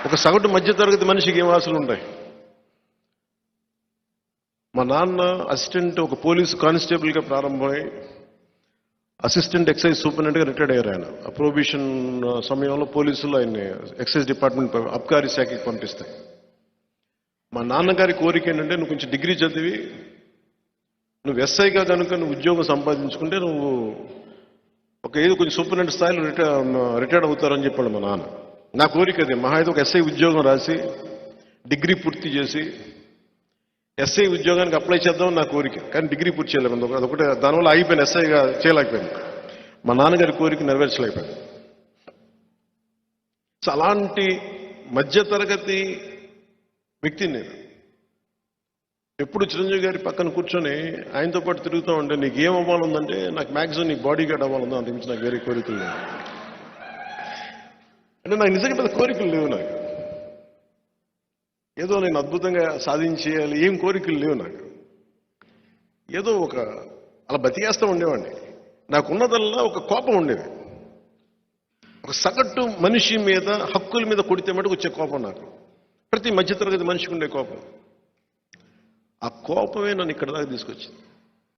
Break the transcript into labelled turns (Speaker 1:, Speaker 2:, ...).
Speaker 1: ఒక సగటు మధ్యతరగతి మనిషికి ఏం ఆశలు ఉంటాయి? మా నాన్న అసిస్టెంట్ ఒక పోలీసు కానిస్టేబుల్గా ప్రారంభమై అసిస్టెంట్ ఎక్సైజ్ సూపరింటెండెంట్గా రిటైర్డ్ అయ్యారు. ఆయన ఆ ప్రొహిబిషన్ సమయంలో పోలీసులు ఆయన్ని ఎక్సైజ్ డిపార్ట్మెంట్ అబ్కారీ శాఖకి పంపిస్తాయి. మా నాన్నగారి కోరిక ఏంటంటే, నువ్వు కొంచెం డిగ్రీ చదివి నువ్వు ఎస్ఐగా కనుక నువ్వు ఉద్యోగం సంపాదించుకుంటే నువ్వు ఏదో కొంచెం సూపరింటెండెంట్ స్థాయిలో రిటైర్డ్ అవుతారని చెప్పాడు మా నాన్న. నా కోరిక అదే, మహా అయితే ఒక ఎస్ఐ ఉద్యోగం రాసి డిగ్రీ పూర్తి చేసి ఎస్ఐ ఉద్యోగానికి అప్లై చేద్దామని నా కోరిక. కానీ డిగ్రీ పూర్తి చేయలేము, అదొకటే దానివల్ల అయిపోయింది, ఎస్ఐగా చేయలేకపోయింది. మా నాన్నగారి కోరిక నెరవేర్చలేకపోయింది. సో అలాంటి మధ్యతరగతి వ్యక్తిని నేను ఎప్పుడు చిరంజీవి గారి పక్కన కూర్చొని ఆయనతో పాటు తిరుగుతూ ఉంటే, నీకు ఏం అవ్వాలందంటే, నాకు మ్యాక్సిమం నీకు బాడీ గార్డ్ అవ్వాలందో, అంతకుమించి నాకు వేరే కోరికలు లేవు. అంటే నాకు నిజంగా పెద్ద కోరికలు లేవు. నాకు ఏదో నేను అద్భుతంగా సాధించేయాలి ఏం కోరికలు లేవు. నాకు ఏదో అలా బతికేస్తూ ఉండేవాడిని. నాకున్నదల్లా ఒక కోపం ఉండేది. ఒక సగటు మనిషి మీద, హక్కుల మీద కొడితే మటుకు వచ్చే కోపం నాకు. ప్రతి మధ్యతరగతి మనిషికి ఉండే కోపం. ఆ కోపమే నన్ను ఇక్కడ దాకా తీసుకొచ్చింది.